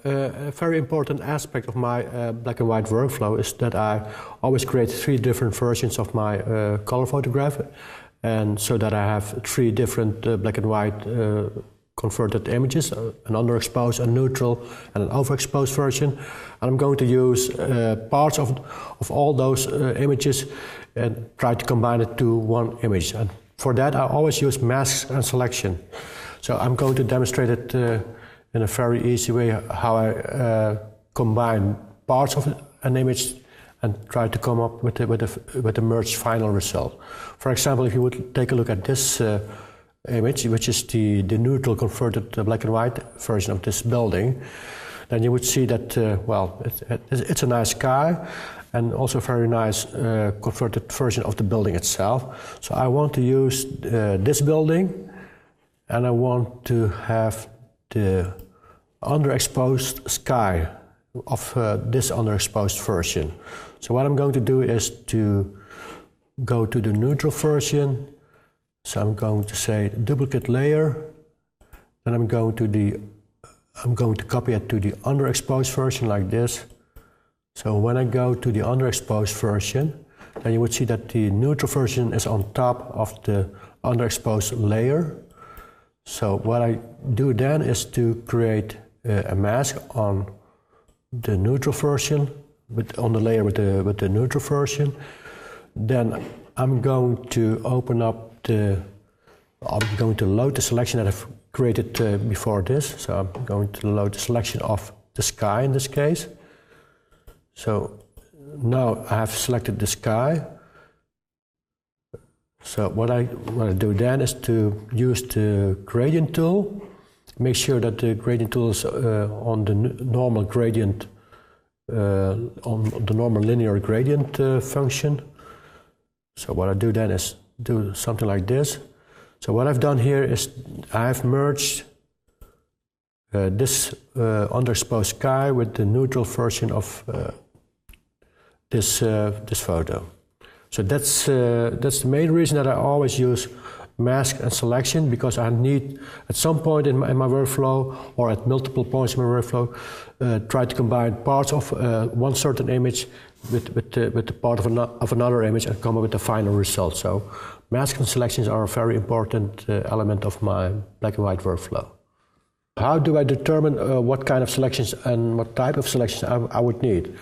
A very important aspect of my black and white workflow is that I always create 3 different versions of my color photograph, and so that I have 3 different black and white converted images, an underexposed, a neutral, and an overexposed version. And I'm going to use parts of all those images and try to combine it to one image. And for that, I always use masks and selection. So I'm going to demonstrate it in a very easy way how I combine parts of an image and try to come up with a merged final result. For example, if you would take a look at this image, which is the neutral converted black and white version of this building, then you would see that, well, it's a nice sky and also a very nice converted version of the building itself. So I want to use this building, and I want to have the underexposed sky of this underexposed version. So what I'm going to do is to go to the neutral version. So I'm going to say duplicate layer, then I'm going to copy it to the underexposed version like this. So when I go to the underexposed version, then you would see that the neutral version is on top of the underexposed layer. So what I do then is to create a mask on the neutral version, on the layer with the neutral version. Then I'm going to open up I'm going to load the selection that I've created before this. So I'm going to load the selection of the sky in this case. So now I have selected the sky. So what I do then is to use the gradient tool. Make sure that the gradient tool is on the normal gradient, on the normal linear gradient function. So what I do then is do something like this. So what I've done here is I've merged this underexposed sky with the neutral version of this photo. So that's the main reason that I always use mask and selection, because I need at some point in my workflow, or at multiple points in my workflow, try to combine parts of one certain image with the part of another image and come up with the final result. So mask and selections are a very important element of my black and white workflow. How do I determine what kind of selections and what type of selections I would need?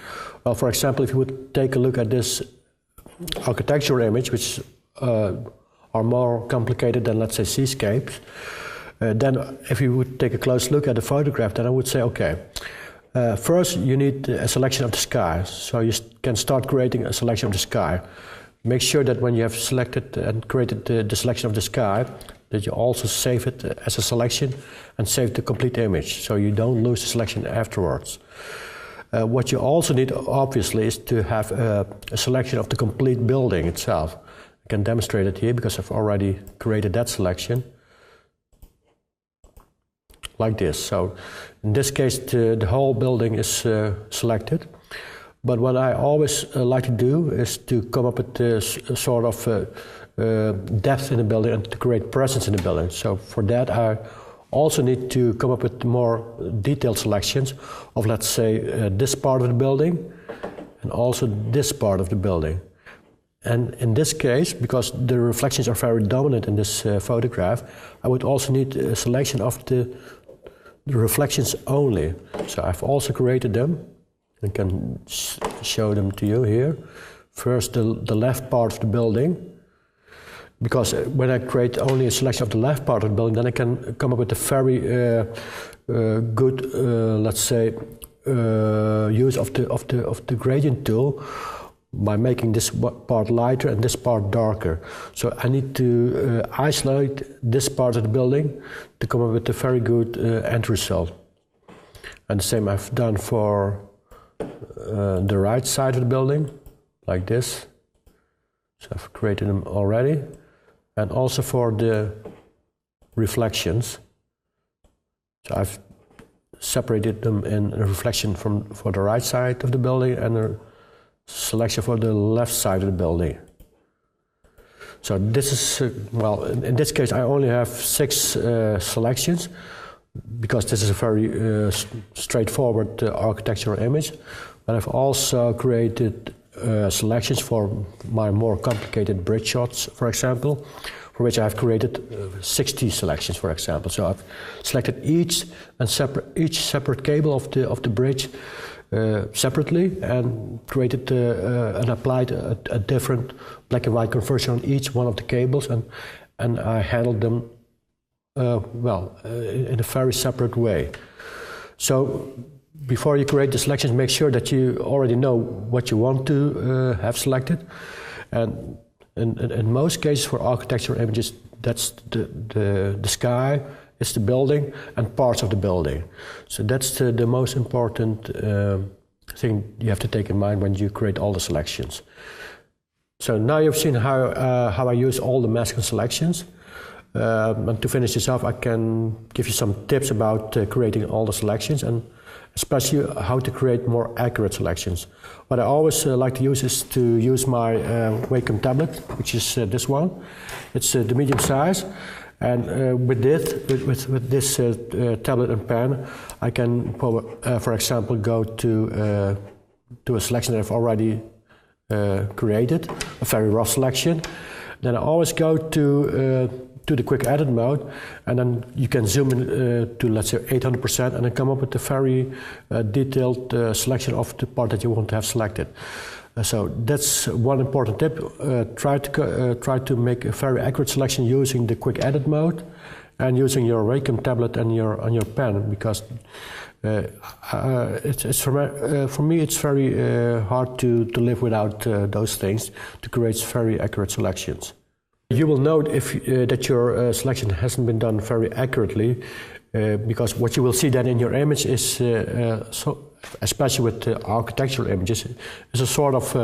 Well, for example, if you would take a look at this architectural image, which are more complicated than, let's say, seascapes, then if you would take a close look at the photograph, then I would say, okay, first you need a selection of the sky. So you can start creating a selection of the sky. Make sure that when you have selected and created the selection of the sky, that you also save it as a selection and save the complete image, so you don't lose the selection afterwards. What you also need, obviously, is to have a selection of the complete building itself. I can demonstrate it here because I've already created that selection. Like this. So in this case, the whole building is selected. But what I always like to do is to come up with a sort of depth in the building and to create presence in the building. So for that, I also need to come up with more detailed selections of, let's say, this part of the building and also this part of the building. And in this case, because the reflections are very dominant in this photograph, I would also need a selection of the reflections only. So I've also created them. I can show them to you here. First, the left part of the building. Because when I create only a selection of the left part of the building, then I can come up with a very good, let's say, use of the gradient tool by making this part lighter and this part darker. So I need to isolate this part of the building to come up with a very good end result. And the same I've done for the right side of the building, like this. So I've created them already. And also for the reflections. So I've separated them in a reflection for the right side of the building and a selection for the left side of the building. So this is, well, in this case I only have 6 selections, because this is a very straightforward architectural image. But I've also created selections for my more complicated bridge shots, for example, for which I've created 60 selections, for example. So I've selected each separate cable of the bridge separately, and created and applied a different black and white conversion on each one of the cables, and I handled them in a very separate way. So before you create the selections, make sure that you already know what you want to have selected. And in most cases for architectural images, that's the sky, it's the building, and parts of the building. So that's the most important thing you have to take in mind when you create all the selections. So now you've seen how I use all the masking selections. And to finish this off, I can give you some tips about creating all the selections, and especially how to create more accurate selections. What I always like to use is to use my Wacom tablet, which is this one. It's the medium size, and with this tablet and pen, I can, for example, go to a selection that I've already created, a very rough selection. Then I always go to the quick edit mode, and then you can zoom in to, let's say, 800%, and then come up with a very detailed selection of the part that you want to have selected. So that's one important tip. Try to make a very accurate selection using the quick edit mode and using your Wacom tablet and your pen, because for me it's very hard to live without those things to create very accurate selections. You will note that your selection hasn't been done very accurately, because what you will see then in your image is, especially with the architectural images, is a sort of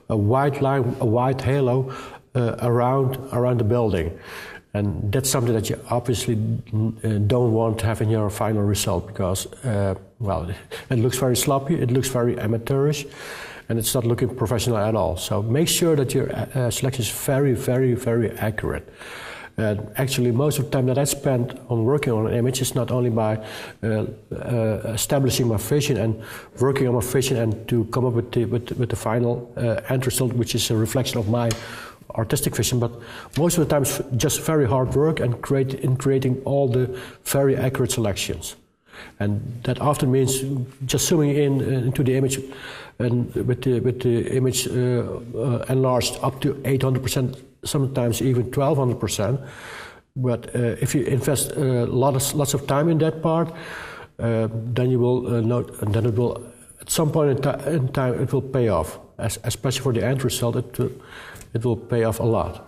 a white line, a white halo around the building. And that's something that you obviously don't want to have in your final result, because, it looks very sloppy, it looks very amateurish, and it's not looking professional at all. So make sure that your selection is very, very, very accurate. And actually, most of the time that I spend on working on an image is not only by establishing my vision and working on my vision and to come up with the final end result, which is a reflection of my artistic vision, but most of the time it's just very hard work and creating all the very accurate selections. And that often means just zooming into the image, and with the image enlarged up to 800%, sometimes even 1200%. But if you invest lots of time in that part, then you will note, and then it will, at some point in time, it will pay off. Especially for the end result, it will pay off a lot.